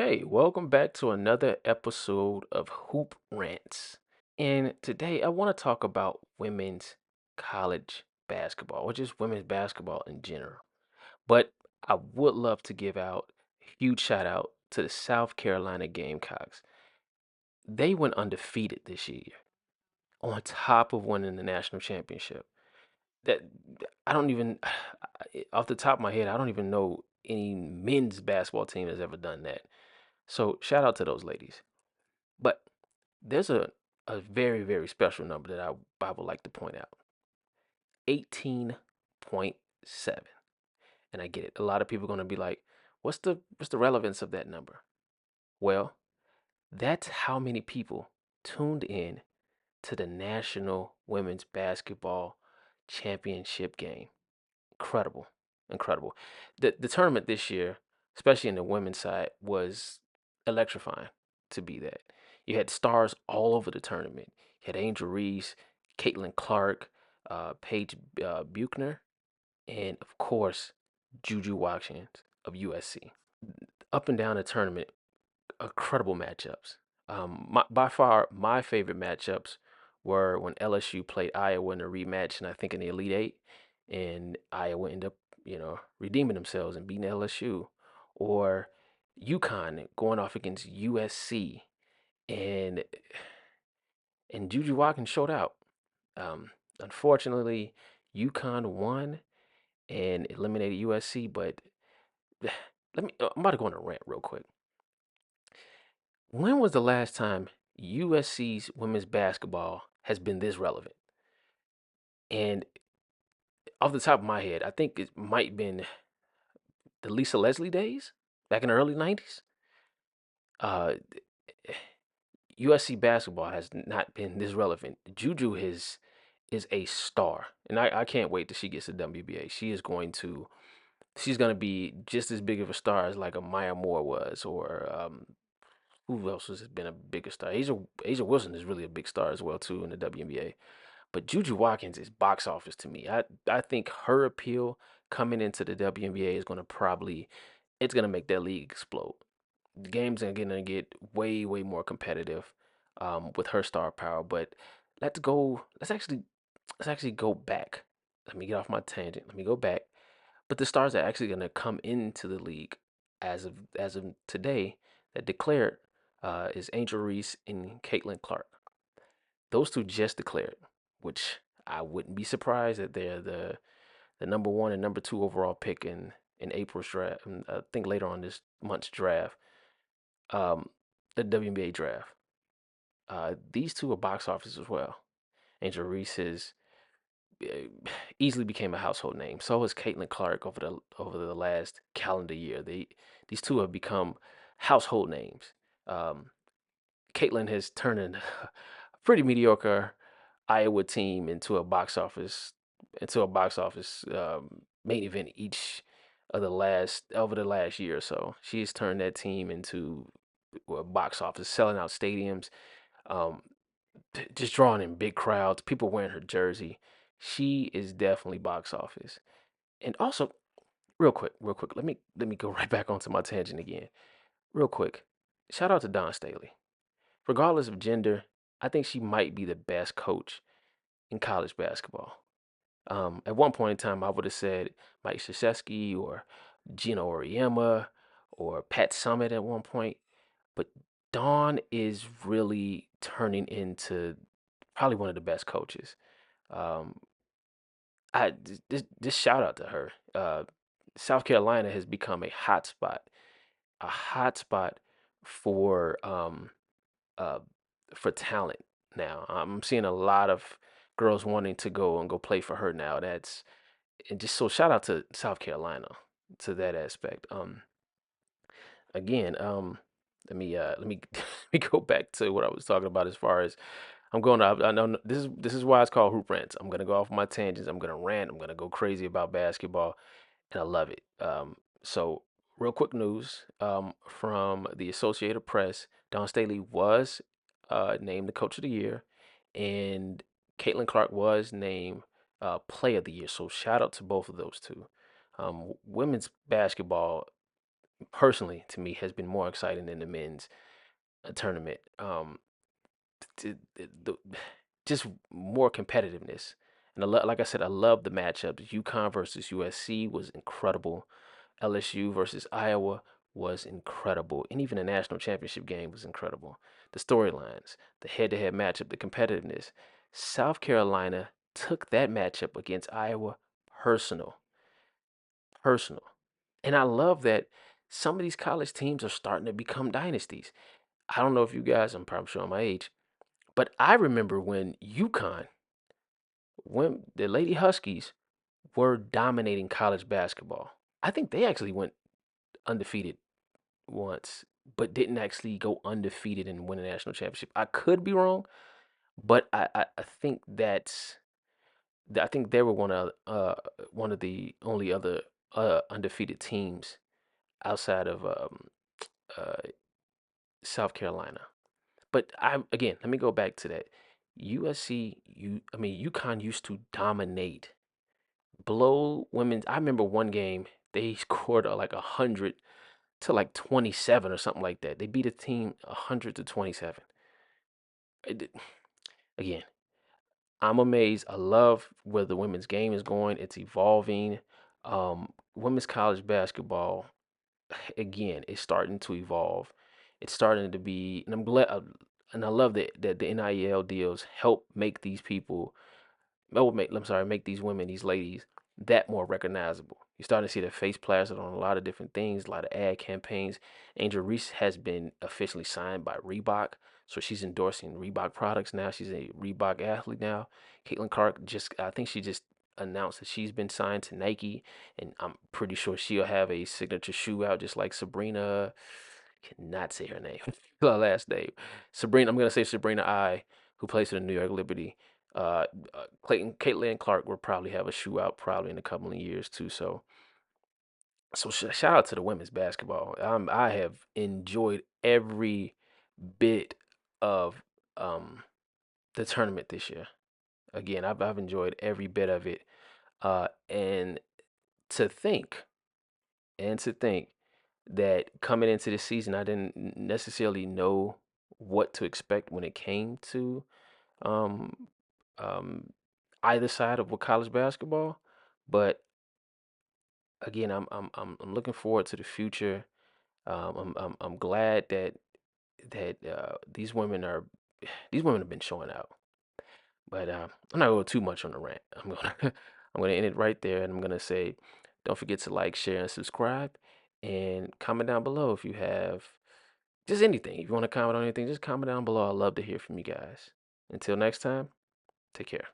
Hey, welcome back to another episode of Hoop Rants. And today I want to talk about women's college basketball, or just women's basketball in general. But I would love to give out a huge shout out to the South Carolina Gamecocks. They went undefeated this year, on top of winning the national championship. That I don't even, off the top of my head, I don't even know any men's basketball team has ever done that. So shout out to those ladies. But there's a very, very special number that I would like to point out. 18.7. And I get it. A lot of people are going to be like, what's the relevance of that number? Well, that's how many people tuned in to the National Women's Basketball Championship game. Incredible. Incredible. The tournament this year, especially in the women's side, was electrifying to be that. You had stars all over the tournament. You had Angel Reese, Caitlin Clark, Paige Buchner, and of course, Juju Watkins of USC. Up and down the tournament, incredible matchups. By far, my favorite matchups were when LSU played Iowa in a rematch, and I think in the Elite Eight, and Iowa ended up, redeeming themselves and beating LSU, or UConn going off against USC, and Juju Watkins showed out. Um, Unfortunately, UConn won and eliminated USC, but I'm about to go on a rant real quick. When was the last time USC's women's basketball has been this relevant? And off the top of my head, I think it might have been the Lisa Leslie days back in the early 90s. Uh, USC basketball has not been this relevant. Juju is a star, and I can't wait till she gets to WBA. She's gonna be just as big of a star as like a Maya Moore was, or who else has been a bigger star? Asia Wilson is really a big star as well too in the WNBA. But Juju Watkins is box office to me. I think her appeal coming into the WNBA is going to probably it's going to make that league explode. The games are going to get way way more competitive with her star power. But let's go. Let's actually go back. Let me get off my tangent. Let me go back. But the stars that are actually going to come into the league as of today that declared is Angel Reese and Caitlin Clark. Those two just declared, which I wouldn't be surprised that they're the number one and number two overall pick in April's draft. And I think later on this month's draft, um, the WNBA draft. These two are box office as well. Angel Reese has easily became a household name. So has Caitlin Clark over the last calendar year. These two have become household names. Um, Caitlin has turned a pretty mediocre Iowa team into a box office main event each of the last over the last year or so. She's turned that team into a box office, selling out stadiums, um, just drawing in big crowds, people wearing her jersey. She is definitely box office. And also, real quick, let me go right back onto my tangent again. Real quick, shout out to Don Staley. Regardless of gender, I think she might be the best coach in college basketball. At one point in time, I would have said Mike Krzyzewski or Gino Auriemma or Pat Summitt at one point, but Dawn is really turning into probably one of the best coaches. Um, this shout out to her. South Carolina has become a hotspot for uh, for talent now. I'm seeing a lot of girls wanting to go play for her now. That's and just so shout out to South Carolina to that aspect. Again, let me let me go back to what I was talking about as far as I'm going to. I know this is why it's called Hoop Rants. I'm gonna go off my tangents. I'm gonna rant. I'm gonna go crazy about basketball, and I love it. So real quick news from the Associated Press. Don Staley was named the Coach of the Year, and Caitlin Clark was named Player of the Year. So shout out to both of those two. Women's basketball personally to me has been more exciting than the men's tournament. The just more competitiveness. And like I said, I love the matchups. UConn versus USC was incredible. LSU versus Iowa was incredible. And even the national championship game was incredible. The storylines, the head-to-head matchup, the competitiveness. South Carolina took that matchup against Iowa personal, personal. And I love that some of these college teams are starting to become dynasties. I don't know if you guys, I'm probably showing my age, but I remember when UConn, when the Lady Huskies were dominating college basketball. I think they actually went undefeated once, but didn't actually go undefeated and win a national championship. I could be wrong, but I think I think they were one of the only other undefeated teams outside of uh, South Carolina. But let me go back to that. USC, UConn used to dominate, blow women's. I remember one game they scored like 100 to like 27 or something like that. They beat a team 100 to 27. It- Again, I'm amazed. I love where the women's game is going. It's evolving. Women's college basketball, again, is starting to evolve. It's starting to be, and I'm glad, and I love that the NIL deals help make these people I'm sorry, make these women, these ladies, that more recognizable. You're starting to see their face plastered on a lot of different things, a lot of ad campaigns. Angel Reese has been officially signed by Reebok, so she's endorsing Reebok products now. She's a Reebok athlete now. Caitlin Clark I think she just announced that she's been signed to Nike, and I'm pretty sure she'll have a signature shoe out, just like Sabrina. Cannot say her name, her last name. Sabrina. I'm gonna say Sabrina who plays for the New York Liberty. Caitlin Clark will probably have a shoe out probably in a couple of years too. So shout out to the women's basketball. I have enjoyed every bit of the tournament this year. Again, I've enjoyed every bit of it. And to think to think that coming into the season, I didn't necessarily know what to expect when it came to um um either side of college basketball. But again, I'm looking forward to the future. I'm glad that these women have been showing out. But I'm not going too much on the rant. I'm gonna end it right there, and I'm gonna say, don't forget to like, share, and subscribe, and comment down below if you have just anything. If you want to comment on anything, just comment down below. I'd love to hear from you guys. Until next time, take care.